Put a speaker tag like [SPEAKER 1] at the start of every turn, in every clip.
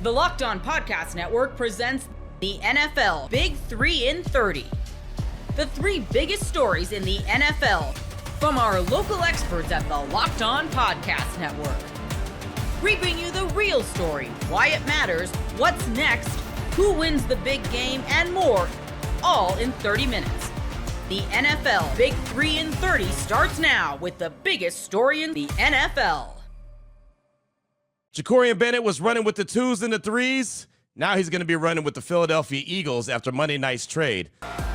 [SPEAKER 1] The Locked On Podcast Network presents the NFL Big 3 in 30. The three biggest stories in the NFL from our local experts at the Locked On Podcast Network. We bring you the real story, why it matters, what's next, who wins the big game, and more, all in 30 minutes. The NFL Big 3 in 30 starts now with the biggest story in the NFL.
[SPEAKER 2] Jakorian Bennett was running with the 2s and the 3s. Now he's going to be running with the Philadelphia Eagles after Monday night's trade.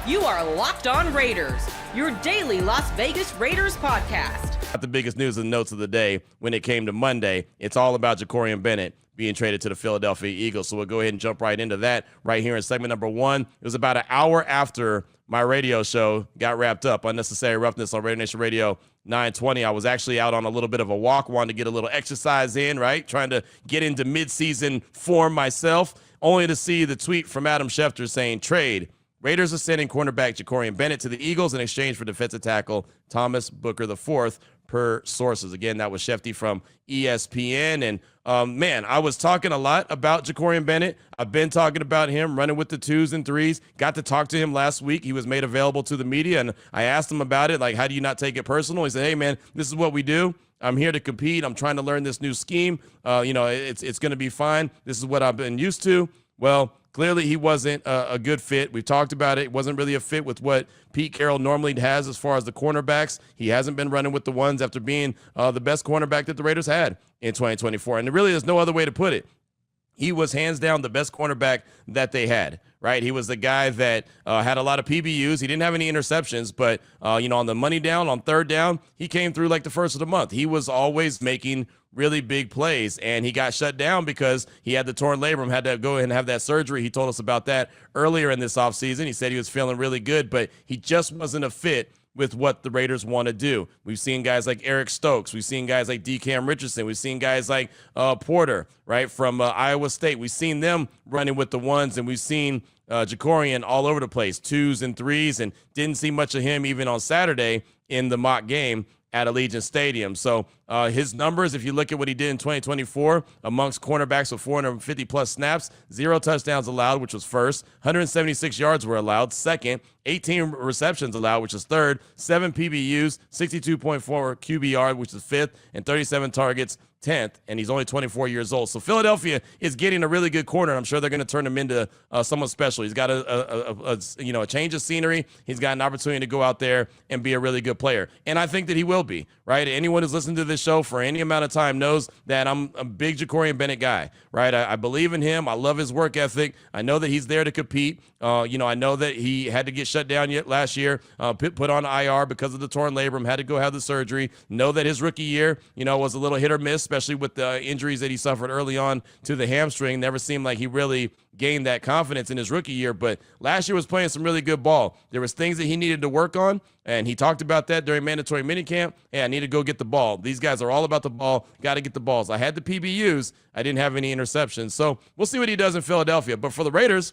[SPEAKER 1] You are Locked On Raiders, your daily Las Vegas Raiders podcast.
[SPEAKER 2] Not the biggest news and notes of the day when it came to Monday. It's all about Jakorian Bennett being traded to the Philadelphia Eagles. So we'll go ahead and jump right into that right here in segment number 1. It was about an hour after my radio show got wrapped up, Unnecessary Roughness on Radio Nation Radio 920. I was actually out on a little bit of a walk, wanted to get a little exercise in, right? Trying to get into midseason form myself, only to see the tweet from Adam Schefter saying, trade. Raiders are sending cornerback Jakorian Bennett to the Eagles in exchange for defensive tackle Thomas Booker IV, per sources. Again, that was Shefty from ESPN. And man, I was talking a lot about Jakorian Bennett. I've been talking about him running with the 2s and 3s. Got to talk to him last week. He was made available to the media, and I asked him about it. Like, how do you not take it personal? He said, hey, man, this is what we do. I'm here to compete. I'm trying to learn this new scheme. It's going to be fine. This is what I've been used to. Well, clearly he wasn't a good fit. We've talked about it. It wasn't really a fit with what Pete Carroll normally has as far as the cornerbacks. He hasn't been running with the ones after being the best cornerback that the Raiders had in 2024. And there really is no other way to put it. He was hands down the best cornerback that they had, right? He was the guy that had a lot of PBUs. He didn't have any interceptions, but, on the money down, on third down, he came through like the first of the month. He was always making really big plays, and he got shut down because he had the torn labrum, had to go ahead and have that surgery. He told us about that earlier in this offseason. He said he was feeling really good, but he just wasn't a fit with what the Raiders want to do. We've seen guys like Eric Stokes. We've seen guys like DeCam Richardson. We've seen guys like Porter, right, from Iowa State. We've seen them running with the ones, and we've seen Jakorian all over the place, 2s and 3s, and didn't see much of him even on Saturday in the mock game at Allegiant Stadium. So his numbers, if you look at what he did in 2024 amongst cornerbacks with 450-plus snaps, 0 touchdowns allowed, which was first, 176 yards were allowed, second, 18 receptions allowed, which is third, 7 PBUs, 62.4 QBR, which is fifth, and 37 targets, 10th, and he's only 24 years old. So Philadelphia is getting a really good corner. I'm sure they're going to turn him into someone special. He's got a change of scenery. He's got an opportunity to go out there and be a really good player, and I think that he will be, right? Anyone who's listened to this show for any amount of time knows that I'm a big Jakorian Bennett guy, right? I believe in him. I love his work ethic. I know that he's there to compete. I know that he had to get shut down last year, put on IR because of the torn labrum, had to go have the surgery. Know that his rookie year, was a little hit or miss, especially with the injuries that he suffered early on to the hamstring. Never seemed like he really gained that confidence in his rookie year, but last year was playing some really good ball. There was things that he needed to work on, and he talked about that during mandatory minicamp. Hey, I need to go get the ball. These guys are all about the ball. Got to get the balls. I had the PBUs. I didn't have any interceptions. So we'll see what he does in Philadelphia. But for the Raiders,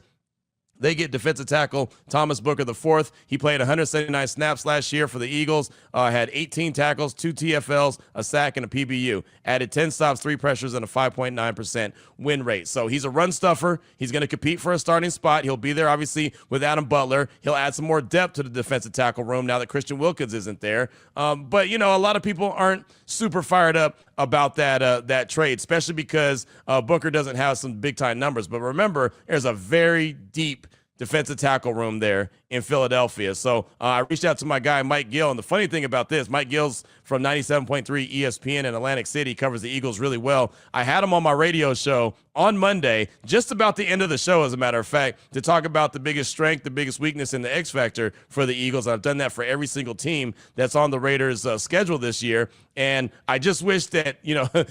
[SPEAKER 2] they get defensive tackle Thomas Booker IV. He played 179 snaps last year for the Eagles, had 18 tackles, 2 TFLs, a sack, and a PBU. Added 10 stops, 3 pressures, and a 5.9% win rate. So he's a run stuffer. He's going to compete for a starting spot. He'll be there, obviously, with Adam Butler. He'll add some more depth to the defensive tackle room now that Christian Wilkins isn't there. But a lot of people aren't super fired up about that trade, especially because Booker doesn't have some big-time numbers. But remember, there's a very deep defensive tackle room there in Philadelphia. So I reached out to my guy, Mike Gill. And the funny thing about this, Mike Gill's from 97.3 ESPN in Atlantic City, covers the Eagles really well. I had him on my radio show on Monday, just about the end of the show, as a matter of fact, to talk about the biggest strength, the biggest weakness, and the X factor for the Eagles. I've done that for every single team that's on the Raiders' schedule this year. And I just wish that,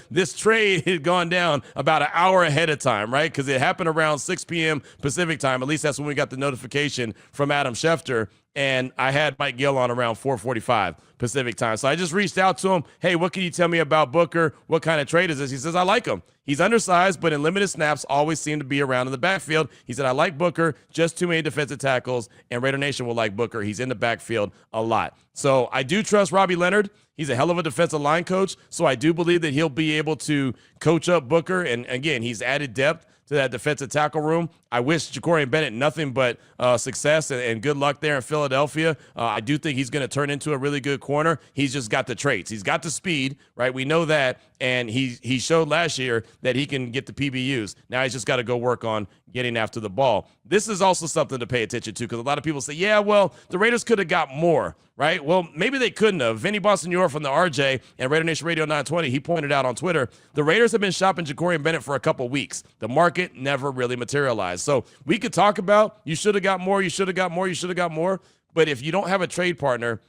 [SPEAKER 2] this trade had gone down about an hour ahead of time, right? Because it happened around 6 p.m. Pacific time. At least that's when we got the notification from Adam Schefter. And I had Mike Gill on around 4:45 Pacific time. So I just reached out to him. Hey, what can you tell me about Booker? What kind of trade is this? He says, I like him. He's undersized, but in limited snaps, always seem to be around in the backfield. He said, I like Booker, just too many defensive tackles, and Raider Nation will like Booker. He's in the backfield a lot. So I do trust Robbie Leonard. He's a hell of a defensive line coach, so I do believe that he'll be able to coach up Booker. And again, he's added depth to to that defensive tackle room. I wish Jakorian Bennett nothing but success and good luck there in Philadelphia. I do think he's going to turn into a really good corner. He's just got the traits. He's got the speed, right? We know that, and he showed last year that he can get the PBUs. Now he's just got to go work on getting after the ball. This is also something to pay attention to because a lot of people say, yeah, well, the Raiders could have got more, right? Well, maybe they couldn't have. Vinny Bonsignore from the RJ and Raider Nation Radio 920, he pointed out on Twitter, the Raiders have been shopping Jakorian Bennett for a couple weeks. The market never really materialized. So we could talk about you should have got more, you should have got more, you should have got more. But if you don't have a trade partner,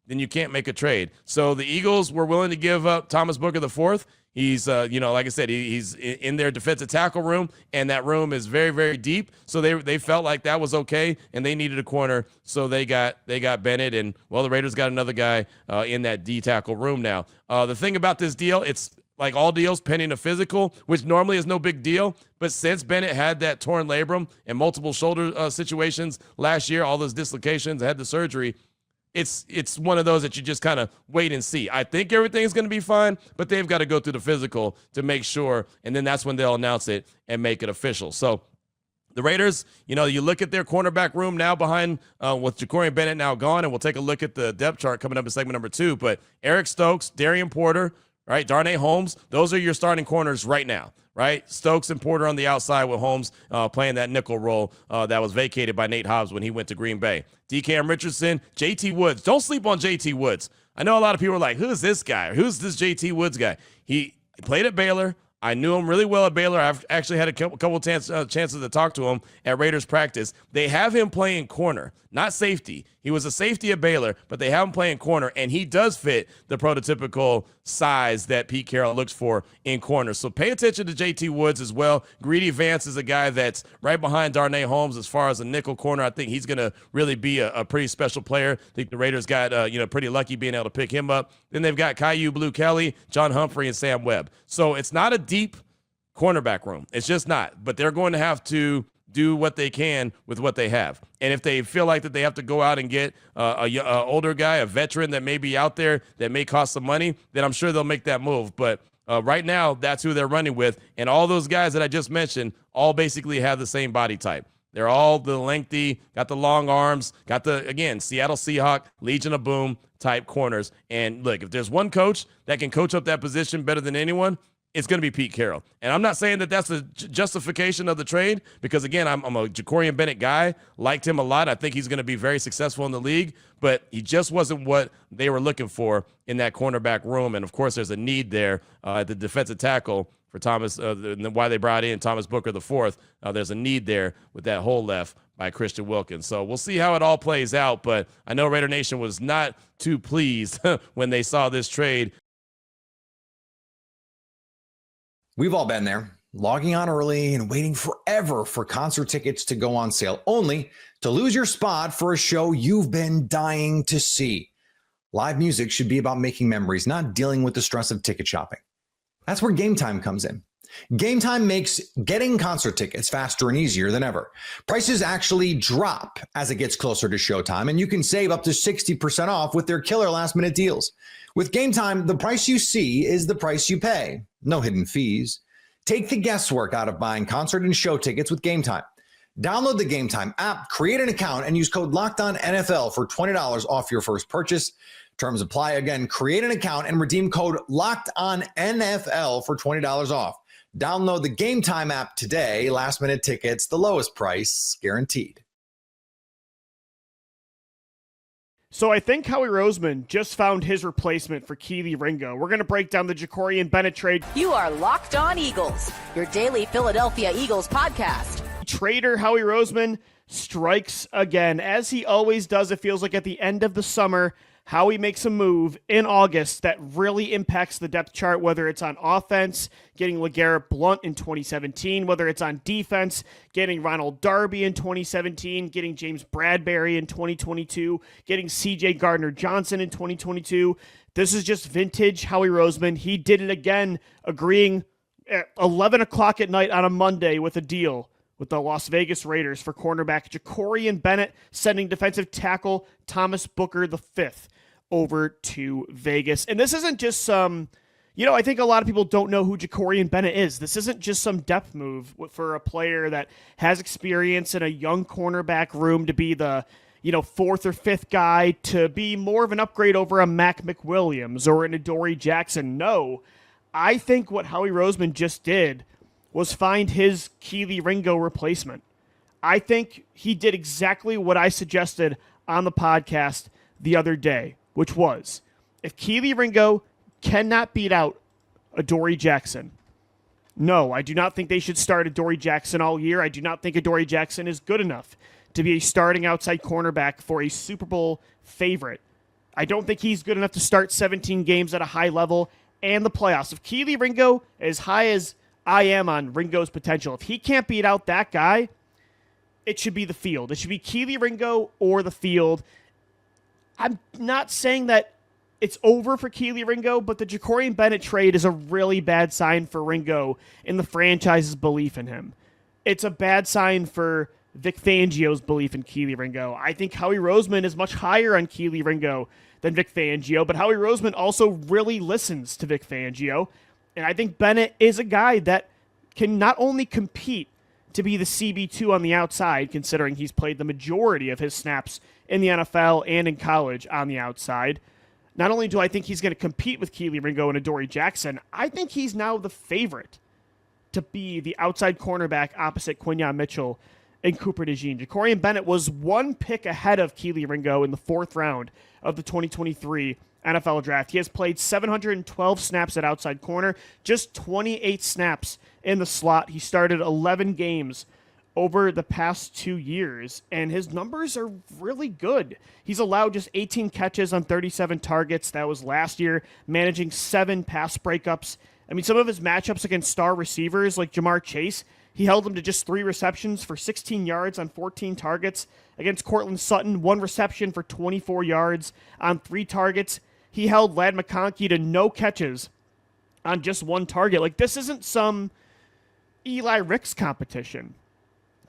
[SPEAKER 2] then you can't make a trade. So the Eagles were willing to give up Thomas Booker IV. He's, like I said, he's in their defensive tackle room, and that room is very, very deep. So they felt like that was okay, and they needed a corner, so they got Bennett, and well, the Raiders got another guy in that D tackle room now. The thing about this deal, it's like all deals pending a physical, which normally is no big deal. But since Bennett had that torn labrum and multiple shoulder situations last year, all those dislocations, had the surgery. It's one of those that you just kind of wait and see. I think everything's going to be fine, but they've got to go through the physical to make sure, and then that's when they'll announce it and make it official. So the Raiders, you look at their cornerback room now behind with Jakorian Bennett now gone, and we'll take a look at the depth chart coming up in segment number 2. But Eric Stokes, Darian Porter, right, Darnay Holmes, those are your starting corners right now. Right? Stokes and Porter on the outside with Holmes playing that nickel role that was vacated by Nate Hobbs when he went to Green Bay. DeCam Richardson, JT Woods. Don't sleep on JT Woods. I know a lot of people are like, who's this guy? Who's this JT Woods guy? He played at Baylor. I knew him really well at Baylor. I've actually had a couple chances to talk to him at Raiders practice. They have him playing corner, not safety. He was a safety at Baylor, but they have him playing corner, and he does fit the prototypical size that Pete Carroll looks for in corner. So pay attention to JT Woods as well. Greedy Vance is a guy that's right behind Darnay Holmes as far as a nickel corner. I think he's going to really be a pretty special player. I think the Raiders got pretty lucky being able to pick him up. Then they've got Caillou Blue Kelly, John Humphrey, and Sam Webb. So it's not a deep cornerback room. It's just not. But they're going to have to do what they can with what they have. And if they feel like that they have to go out and get a older guy, a veteran that may be out there that may cost some money, then I'm sure they'll make that move. But right now, that's who they're running with. And all those guys that I just mentioned all basically have the same body type. They're all the lengthy, got the long arms, got the, again, Seattle Seahawk, Legion of Boom type corners. And look, if there's one coach that can coach up that position better than anyone, it's going to be Pete Carroll. And I'm not saying that that's a justification of the trade because, again, I'm a Jakorian Bennett guy, liked him a lot. I think he's going to be very successful in the league, but he just wasn't what they were looking for in that cornerback room. And, of course, there's a need there at the defensive tackle for Thomas, why they brought in Thomas Booker IV. There's a need there with that hole left by Christian Wilkins. So we'll see how it all plays out, but I know Raider Nation was not too pleased when they saw this trade.
[SPEAKER 3] We've all been there, logging on early and waiting forever for concert tickets to go on sale, only to lose your spot for a show you've been dying to see. Live music should be about making memories, not dealing with the stress of ticket shopping. That's where Gametime comes in. Gametime makes getting concert tickets faster and easier than ever. Prices actually drop as it gets closer to showtime, and you can save up to 60% off with their killer last-minute deals. With Gametime, the price you see is the price you pay. No hidden fees. Take the guesswork out of buying concert and show tickets with Gametime. Download the Gametime app, create an account, and use code LOCKEDONNFL for $20 off your first purchase. Terms apply. Again, create an account and redeem code LOCKEDONNFL for $20 off. Download the Gametime app today. Last minute tickets, the lowest price, guaranteed.
[SPEAKER 4] So I think Howie Roseman just found his replacement for Keely Ringo. We're going to break down the Jakorian Bennett trade.
[SPEAKER 1] You are Locked On Eagles, your daily Philadelphia Eagles podcast.
[SPEAKER 4] Trader Howie Roseman strikes again. As he always does, it feels like at the end of the summer, Howie makes a move in August that really impacts the depth chart, whether it's on offense, getting LeGarrette Blount in 2017, whether it's on defense, getting Ronald Darby in 2017, getting James Bradbury in 2022, getting CJ Gardner-Johnson in 2022. This is just vintage Howie Roseman. He did it again, agreeing at 11 o'clock at night on a Monday with a deal with the Las Vegas Raiders for cornerback Jakorian Bennett, sending defensive tackle Thomas Booker V over to Vegas. And this isn't just some I think a lot of people don't know who Jakorian Bennett is. This isn't just some depth move for a player that has experience in a young cornerback room to be the, fourth or fifth guy, to be more of an upgrade over a Mac McWilliams or an Adoree Jackson. No, I think what Howie Roseman just did was find his Kelee Ringo replacement. I think he did exactly what I suggested on the podcast the other day, which was, if Kelee Ringo cannot beat out Adoree Jackson, no, I do not think they should start Adoree Jackson all year. I do not think Adoree Jackson is good enough to be a starting outside cornerback for a Super Bowl favorite. I don't think he's good enough to start 17 games at a high level and the playoffs. If Kelee Ringo, as high as I am on Ringo's potential, if he can't beat out that guy, it should be the field. It should be Kelee Ringo or the field. I'm not saying that it's over for Kelee Ringo, but the Jakorian Bennett trade is a really bad sign for Ringo in the franchise's belief in him. It's a bad sign for Vic Fangio's belief in Kelee Ringo. I think Howie Roseman is much higher on Kelee Ringo than Vic Fangio, but Howie Roseman also really listens to Vic Fangio, and I think Bennett is a guy that can not only compete to be the CB2 on the outside, considering he's played the majority of his snaps in the NFL and in college on the outside. Not only do I think he's going to compete with Kelee Ringo and Adoree Jackson, I think he's now the favorite to be the outside cornerback opposite Quinyon Mitchell and Cooper DeJean. Jakorian Bennett was one pick ahead of Kelee Ringo in the 4th round of the 2023 NFL Draft. He has played 712 snaps at outside corner, just 28 snaps in the slot. He started 11 games over the past 2 years, and his numbers are really good. He's allowed just 18 catches on 37 targets. That was last year, managing 7 pass breakups. I mean, some of his matchups against star receivers like Jamar Chase, he held him to just 3 receptions for 16 yards on 14 targets. Against Cortland Sutton, 1 reception for 24 yards on 3 targets. He held Ladd McConkey to no catches on just 1 target. Like, this isn't some Eli Ricks competition.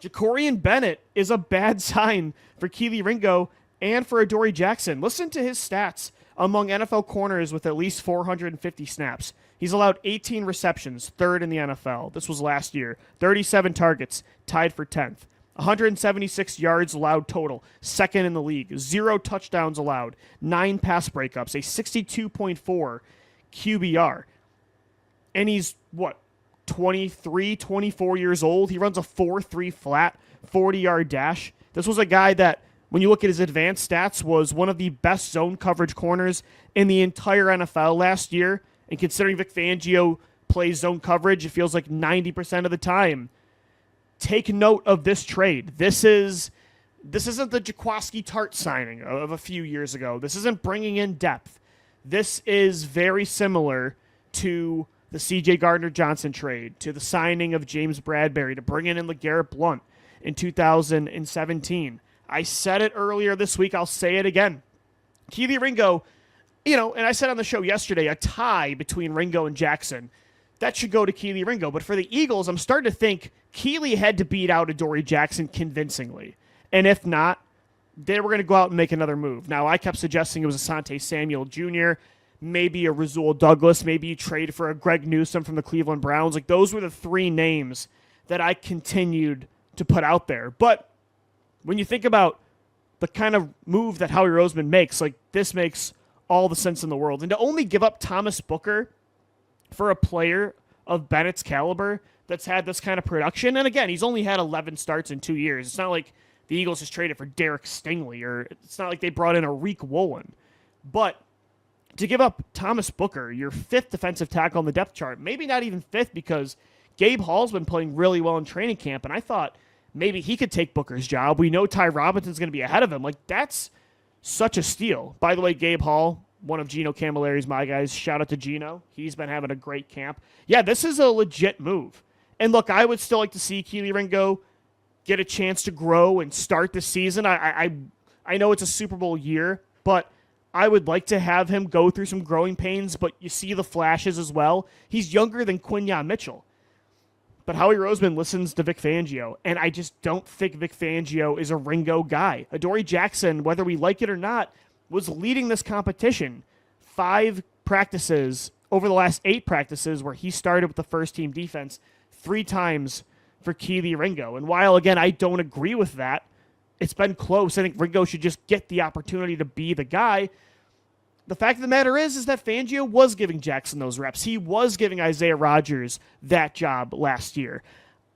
[SPEAKER 4] Jakorian Bennett is a bad sign for Kelee Ringo and for Adoree Jackson. Listen to his stats among NFL corners with at least 450 snaps. He's allowed 18 receptions, 3rd in the NFL. This was last year. 37 targets, tied for 10th. 176 yards allowed total, 2nd in the league. 0 touchdowns allowed, 9 pass breakups, a 62.4 QBR. And he's, 23, 24 years old. He runs a 4.3 flat, 40-yard dash. This was a guy that, when you look at his advanced stats, was one of the best zone coverage corners in the entire NFL last year. And considering Vic Fangio plays zone coverage, it feels like 90% of the time. Take note of this trade. This isn't the Jaquiski Tart signing of a few years ago. This isn't bringing in depth. This is very similar to the C.J. Gardner-Johnson trade, to the signing of James Bradbury, to bringing in LeGarrette Blount in 2017. I said it earlier this week. I'll say it again. Kelee Ringo, and I said on the show yesterday, a tie between Ringo and Jackson, that should go to Kelee Ringo. But for the Eagles, I'm starting to think Kelee had to beat out Adoree Jackson convincingly. And if not, they were going to go out and make another move. Now, I kept suggesting it was Asante Samuel Jr., maybe a Rasul Douglas, maybe you trade for a Greg Newsome from the Cleveland Browns. Like, those were the 3 names that I continued to put out there. But when you think about the kind of move that Howie Roseman makes, like, this makes all the sense in the world. And to only give up Thomas Booker for a player of Bennett's caliber that's had this kind of production, and again, he's only had 11 starts in 2 years. It's not like the Eagles just traded for Derek Stingley, or it's not like they brought in a Reek Woolen. But to give up Thomas Booker, your 5th defensive tackle on the depth chart, maybe not even 5th, because Gabe Hall's been playing really well in training camp, and I thought maybe he could take Booker's job. We know Ty Robinson's going to be ahead of him. Like, that's such a steal. By the way, Gabe Hall, one of Gino Camilleri's my guys. Shout out to Gino. He's been having a great camp. Yeah, this is a legit move. And look, I would still like to see Kelee Ringo get a chance to grow and start the season. I know it's a Super Bowl year, but I would like to have him go through some growing pains, but you see the flashes as well. He's younger than Quinyon Mitchell. But Howie Roseman listens to Vic Fangio, and I just don't think Vic Fangio is a Ringo guy. Adoree Jackson, whether we like it or not, was leading this competition. 5 practices over the last 8 practices where he started with the first-team defense 3 times for Keely Ringo. And while, again, I don't agree with that, it's been close. I think Ringo should just get the opportunity to be the guy. The fact of the matter is that Fangio was giving Jackson those reps. He was giving Isaiah Rodgers that job last year.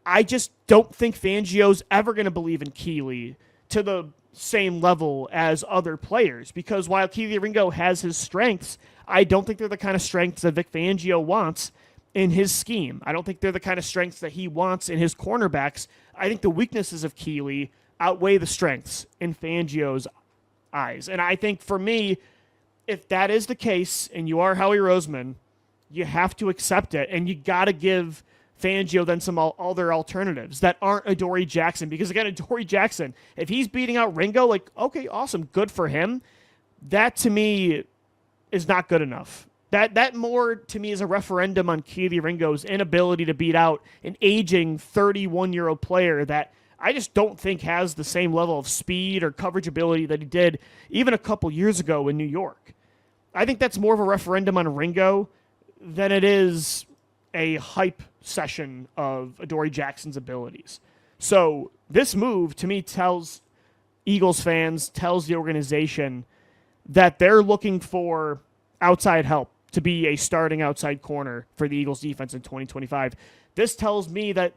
[SPEAKER 4] I just don't think Fangio's ever going to believe in Keely to the same level as other players, because while Keely Ringo has his strengths, I don't think they're the kind of strengths that Vic Fangio wants in his scheme. I don't think they're the kind of strengths that he wants in his cornerbacks. I think the weaknesses of Keely outweigh the strengths in Fangio's eyes. And I think for me, if that is the case and you are Howie Roseman, you have to accept it, and you got to give Fangio then some other alternatives that aren't Adoree Jackson. Because again, Adoree Jackson, if he's beating out Ringo, like, okay, awesome, good for him. That to me is not good enough. That more to me is a referendum on Keely Ringo's inability to beat out an aging 31-year-old player that I just don't think has the same level of speed or coverage ability that he did even a couple years ago in New York. I think that's more of a referendum on Ringo than it is a hype session of Adoree Jackson's abilities. So this move, to me, tells Eagles fans, tells the organization that they're looking for outside help to be a starting outside corner for the Eagles defense in 2025. This tells me that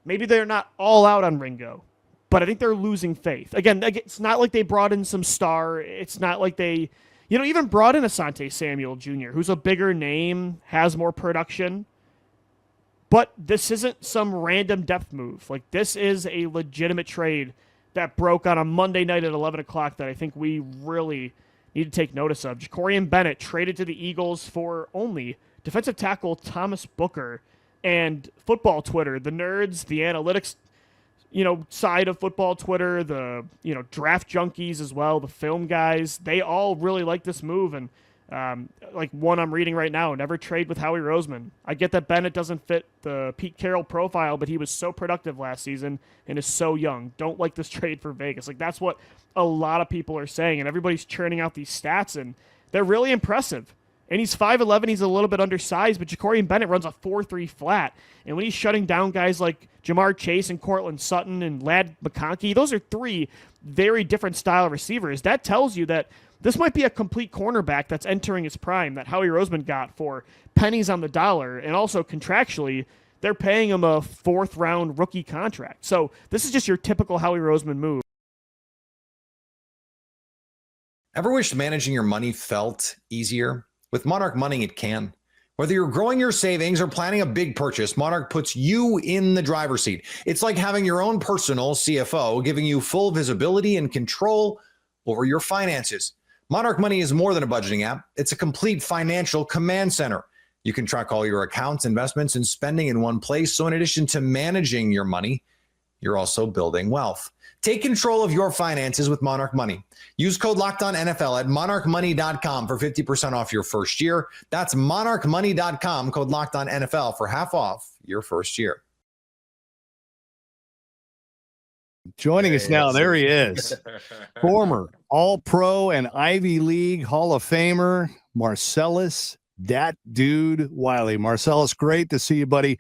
[SPEAKER 4] maybe they're not all out on Ringo, but I think they're losing faith. Again, it's not like they brought in some star. It's not like they, even brought in Asante Samuel Jr., who's a bigger name, has more production. But this isn't some random depth move. Like, this is a legitimate trade that broke on a Monday night at 11 o'clock that I think we really need to take notice of. Jakorian Bennett traded to the Eagles for only defensive tackle Thomas Booker, and football Twitter, the nerds, the analytics, side of football Twitter, the, draft junkies as well, the film guys, they all really like this move. And like one I'm reading right now, never trade with Howie Roseman. I get that Bennett doesn't fit the Pete Carroll profile, but he was so productive last season and is so young. Don't like this trade for Vegas. Like, that's what a lot of people are saying, and everybody's churning out these stats, and they're really impressive. And he's 5'11", he's a little bit undersized, but Jakorian Bennett runs a 4.3 flat. And when he's shutting down guys like Jamar Chase and Cortland Sutton and Ladd McConkey, those are 3 very different style receivers. That tells you that this might be a complete cornerback that's entering his prime that Howie Roseman got for pennies on the dollar. And also contractually, they're paying him a 4th-round rookie contract. So this is just your typical Howie Roseman move.
[SPEAKER 3] Ever wished managing your money felt easier? With Monarch Money, it can. Whether you're growing your savings or planning a big purchase, Monarch puts you in the driver's seat. It's like having your own personal CFO, giving you full visibility and control over your finances. Monarch Money is more than a budgeting app. It's a complete financial command center. You can track all your accounts, investments, and spending in one place. So in addition to managing your money, you're also building wealth. Take control of your finances with Monarch Money. Use code LOCKEDONNFL at monarchmoney.com for 50% off your first year. That's monarchmoney.com, code LOCKEDONNFL for half off your first year.
[SPEAKER 5] Joining us now, there he is. Former All-Pro and Ivy League Hall of Famer, Marcellus "Dat Dude" Wiley. Marcellus, great to see you, buddy.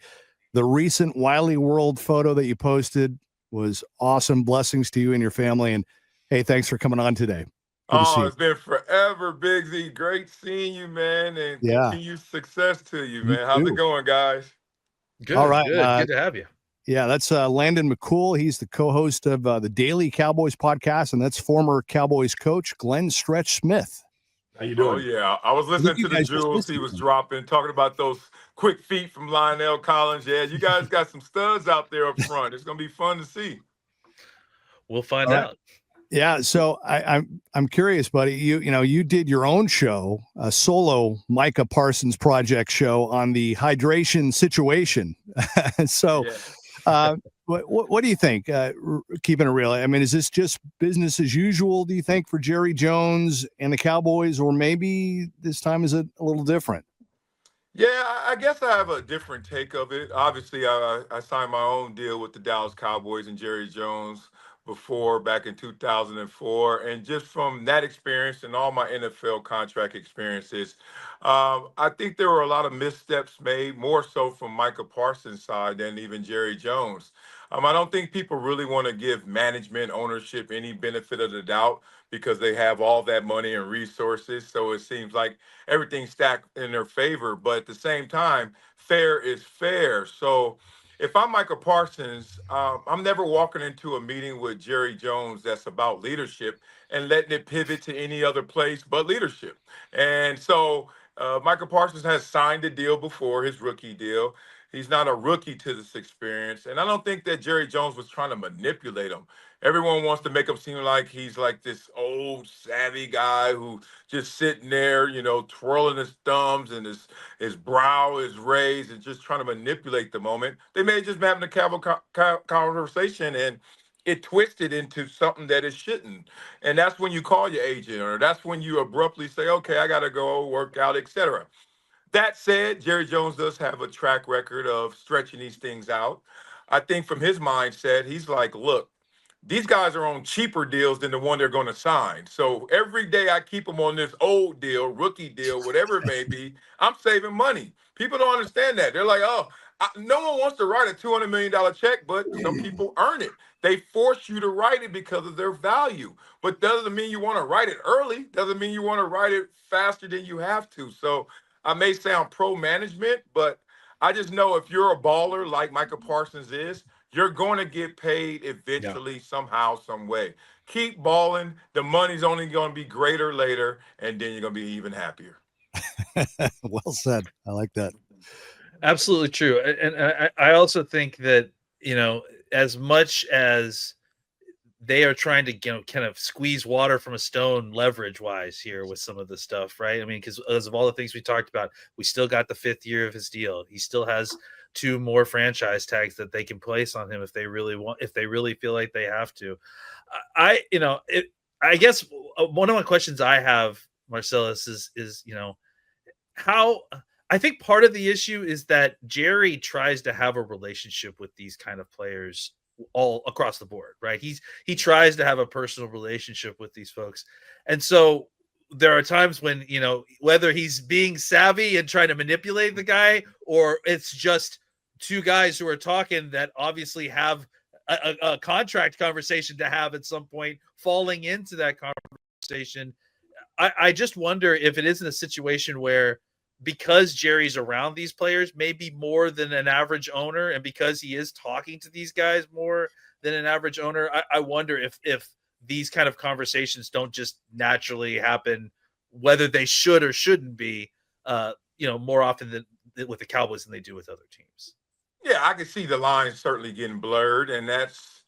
[SPEAKER 5] The recent Wiley World photo that you posted was awesome. Blessings to you and your family. And hey, thanks for coming on today.
[SPEAKER 6] It's been forever, Bigsy. Great seeing you, man, and continued success to you, man. How's it going, guys?
[SPEAKER 7] Good.
[SPEAKER 5] All right.
[SPEAKER 7] Good to have you.
[SPEAKER 5] Yeah, that's Landon McCool. He's the co-host of the Daily Cowboys podcast, and that's former Cowboys coach Glenn Stretch Smith.
[SPEAKER 6] How you doing? Oh, yeah. I was listening to the jewels he was dropping, talking about those quick feet from Lionel Collins. Yeah, you guys got some studs out there up front. It's going to be fun to see.
[SPEAKER 7] We'll find out.
[SPEAKER 5] Yeah, so I'm curious, buddy. You did your own show, a solo Micah Parsons project show on the hydration situation. So, what do you think? Keeping it real, I mean, is this just business as usual? Do you think for Jerry Jones and the Cowboys, or maybe this time is it a little different?
[SPEAKER 6] Yeah, I guess I have a different take of it. Obviously, I signed my own deal with the Dallas Cowboys and Jerry Jones before back in 2004. And just from that experience and all my NFL contract experiences, I think there were a lot of missteps made, more so from Micah Parsons' side than even Jerry Jones. I don't think people really want to give management ownership any benefit of the doubt because they have all that money and resources. So it seems like everything's stacked in their favor. But at the same time, fair is fair. So if I'm Micah Parsons, I'm never walking into a meeting with Jerry Jones that's about leadership and letting it pivot to any other place but leadership. And so Micah Parsons has signed a deal before, his rookie deal. He's not a rookie to this experience. And I don't think that Jerry Jones was trying to manipulate him. Everyone wants to make him seem like he's like this old savvy guy who just sitting there, twirling his thumbs and his brow is raised and just trying to manipulate the moment. They may just be having a casual conversation and it twisted into something that it shouldn't. And that's when you call your agent, or that's when you abruptly say, okay, I got to go work out, etc. That said, Jerry Jones does have a track record of stretching these things out. I think from his mindset, he's like, look, these guys are on cheaper deals than the one they're going to sign. So every day I keep them on this old deal, rookie deal, whatever it may be, I'm saving money. People don't understand that. They're like, no one wants to write a $200 million check, but some people earn it. They force you to write it because of their value. But doesn't mean you want to write it early. Doesn't mean you want to write it faster than you have to. So I may sound pro-management, but I just know if you're a baller like Micah Parsons is, you're going to get paid eventually, somehow, some way. Keep balling. The money's only going to be greater later, and then you're going to be even happier.
[SPEAKER 5] Well said. I like that.
[SPEAKER 7] Absolutely true. And I also think that, as much as they are trying to, kind of squeeze water from a stone leverage wise here with some of the stuff, right? I mean, because of all the things we talked about, we still got the 5th year of his deal. He still has 2 more franchise tags that they can place on him if they really feel like they have to. I guess one of my questions I have, Marcellus, is how I think part of the issue is that Jerry tries to have a relationship with these kind of players all across the board, right? He tries to have a personal relationship with these folks. And so there are times when, whether he's being savvy and trying to manipulate the guy, or it's just 2 guys who are talking that obviously have a contract conversation to have at some point, falling into that conversation. I just wonder if it isn't a situation where, because Jerry's around these players maybe more than an average owner, and because he is talking to these guys more than an average owner, I wonder if these kind of conversations don't just naturally happen, whether they should or shouldn't be, more often than with the Cowboys than they do with other teams.
[SPEAKER 6] Yeah, I can see the lines certainly getting blurred, and that's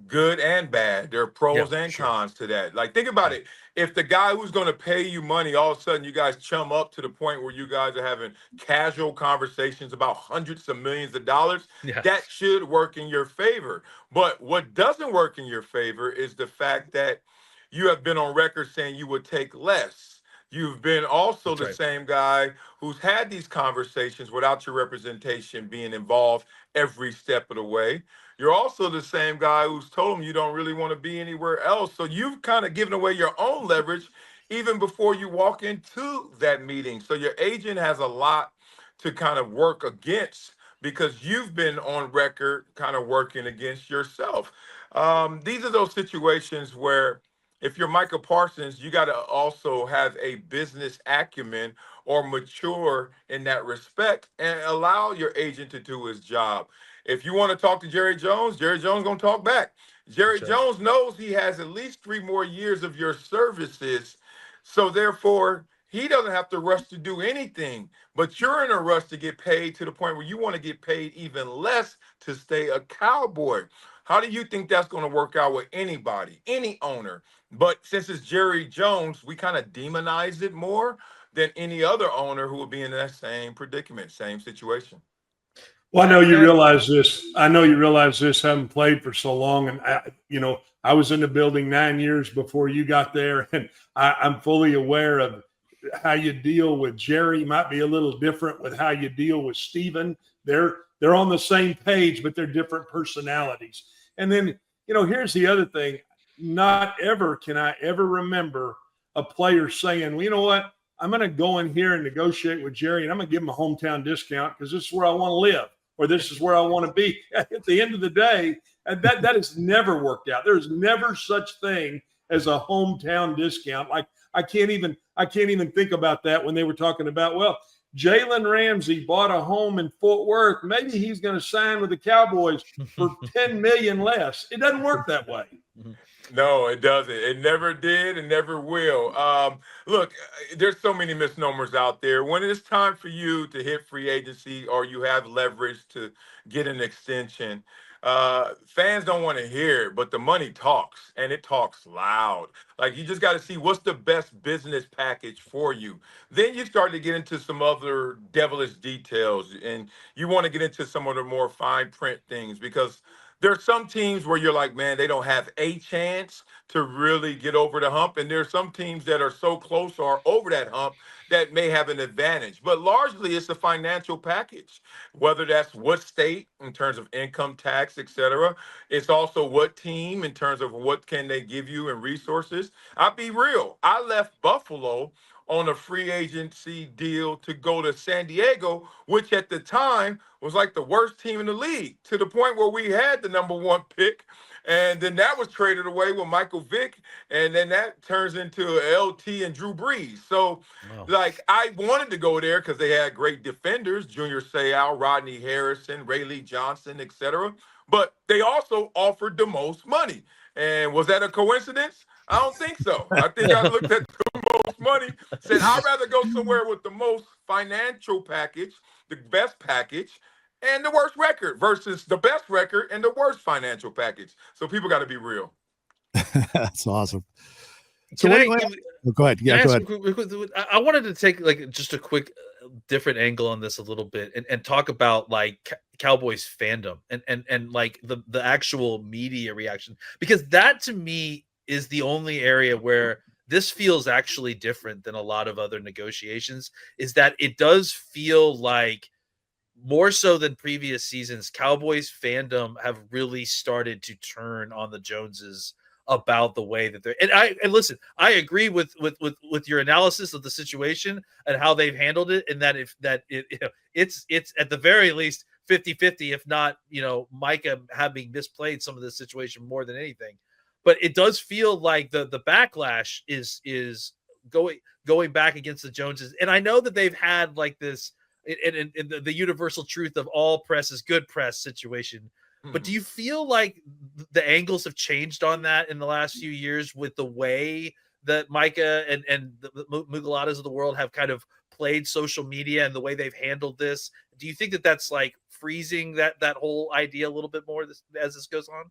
[SPEAKER 6] good and bad. There are pros and cons to that. Like, think about it. If the guy who's going to pay you money, all of a sudden you guys chum up to the point where you guys are having casual conversations about hundreds of millions of dollars, that should work in your favor. But what doesn't work in your favor is the fact that you have been on record saying you would take less. You've been also the same guy who's had these conversations without your representation being involved every step of the way. You're also the same guy who's told them you don't really want to be anywhere else. So you've kind of given away your own leverage even before you walk into that meeting. So your agent has a lot to kind of work against because you've been on record kind of working against yourself. These are those situations where if you're Micah Parsons, you got to also have a business acumen or mature in that respect and allow your agent to do his job. If you want to talk to Jerry Jones going to talk back. Jerry Jones knows he has at least 3 more years of your services. So therefore, he doesn't have to rush to do anything. But you're in a rush to get paid to the point where you want to get paid even less to stay a Cowboy. How do you think that's going to work out with anybody, any owner? But since it's Jerry Jones, we kind of demonize it more than any other owner who would be in that same predicament, same situation.
[SPEAKER 8] Well, I know you realize this, having played for so long. And, I was in the building 9 years before you got there. And I'm fully aware of how you deal with Jerry. Might be a little different with how you deal with Steven. They're on the same page, but they're different personalities. And then here's the other thing. Not ever can I ever remember a player saying, well, you know what? I'm going to go in here and negotiate with Jerry, and I'm going to give him a hometown discount because this is where I want to live, or this is where I want to be. At the end of the day, that has never worked out. There's never such thing as a hometown discount. Like I can't even think about that when they were talking about, well, Jalen Ramsey bought a home in Fort Worth. Maybe he's going to sign with the Cowboys for $10 million less. It doesn't work that way.
[SPEAKER 6] No, it doesn't. It never did and never will. Look, there's so many misnomers out there. When it's time for you to hit free agency or you have leverage to get an extension, fans don't want to hear it, but the money talks, and it talks loud. Like, you just got to see what's the best business package for you. Then you start to get into some other devilish details, and you want to get into some of the more fine print things, because there's some teams where you're like, man, they don't have a chance to really get over the hump. And there's some teams that are so close or over that hump that may have an advantage. But largely, it's a financial package, whether that's what state in terms of income tax, et cetera. It's also what team in terms of what can they give you in resources. I'll be real. I left Buffalo on a free agency deal to go to San Diego, which at the time was like the worst team in the league, to the point where we had the number one pick. And then that was traded away with Michael Vick. And then that turns into LT and Drew Brees. So, like, I wanted to go there because they had great defenders, Junior Seau, Rodney Harrison, Rayleigh Johnson, et cetera. But they also offered the most money. And was that a coincidence? I don't think so. I think I looked at the most money, said I'd rather go somewhere with the most financial package, the best package, and the worst record versus the best record and the worst financial package. So people got to be real.
[SPEAKER 5] That's awesome. So go ahead. Yeah, go ahead.
[SPEAKER 7] I wanted to take like just a quick different angle on this a little bit and talk about like Cowboys fandom and like the actual media reaction, because that to me is the only area where this feels actually different than a lot of other negotiations, is that it does feel like more so than previous seasons, Cowboys fandom have really started to turn on the Joneses about the way that they're, and listen, I agree with your analysis of the situation and how they've handled it, and that it's at the very least 50-50, if not, Micah having misplayed some of this situation more than anything. But it does feel like the backlash is going back against the Joneses. And I know that they've had like this in the universal truth of all press is good press situation. But do you feel like the angles have changed on that in the last few years with the way that Micah and the Mugalatas of the world have kind of played social media and the way they've handled this? Do you think that that's like freezing that whole idea a little bit more as this goes on?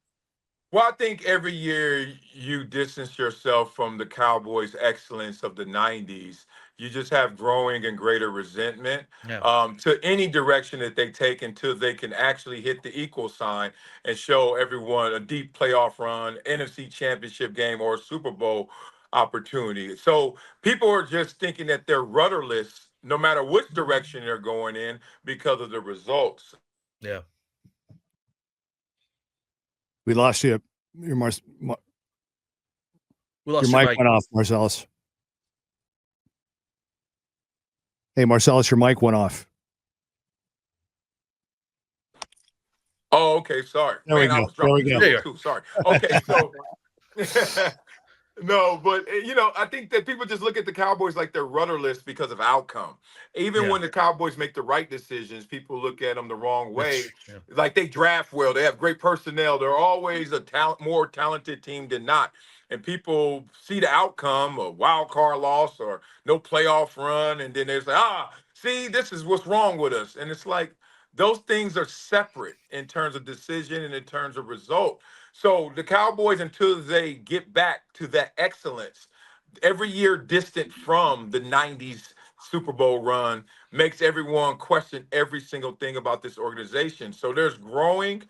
[SPEAKER 6] Well, I think every year you distance yourself from the Cowboys' excellence of the 90s. You just have growing and greater resentment to any direction that they take until they can actually hit the equal sign and show everyone a deep playoff run, NFC championship game, or a Super Bowl opportunity. So people are just thinking that they're rudderless no matter which direction they're going in because of the results.
[SPEAKER 7] Yeah.
[SPEAKER 5] We lost you. Your mic went off, Marcellus. Hey, Marcellus, your mic went off.
[SPEAKER 6] Oh, okay. Sorry.
[SPEAKER 5] There we go. There we go.
[SPEAKER 6] Too. Sorry. Okay, so no, but I think that people just look at the Cowboys like they're rudderless because of outcome. Even when the Cowboys make the right decisions, people look at them the wrong way. Like they draft well, they have great personnel. They're always a more talented team than not. And people see the outcome, a wild card loss or no playoff run, and then they say, see, this is what's wrong with us. And it's like those things are separate in terms of decision and in terms of result. So the Cowboys, until they get back to that excellence, every year distant from the 90s Super Bowl run, makes everyone question every single thing about this organization. So there's growing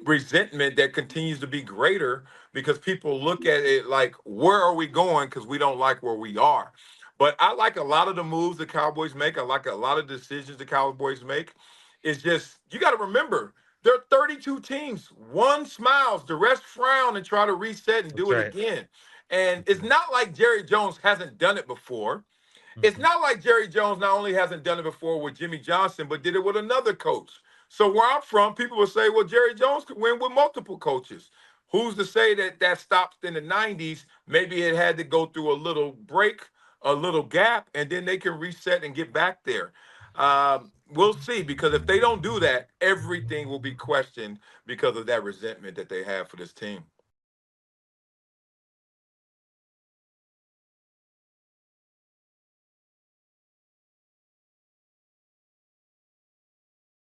[SPEAKER 6] resentment that continues to be greater because people look at it like, where are we going? Because we don't like where we are. But I like a lot of the moves the Cowboys make. I like a lot of decisions the Cowboys make. It's just, you got to remember, There are 32 teams. One smiles, the rest frown and try to reset and do it again. And it's not like Jerry Jones hasn't done it before. It's not like Jerry Jones not only hasn't done it before with Jimmy Johnson, but did it with another coach. So where I'm from, people will say, well, Jerry Jones could win with multiple coaches. Who's to say that stopped in the 90s? Maybe it had to go through a little break, a little gap, and then they can reset and get back there. We'll see, because if they don't do that, everything will be questioned because of that resentment that they have for this team.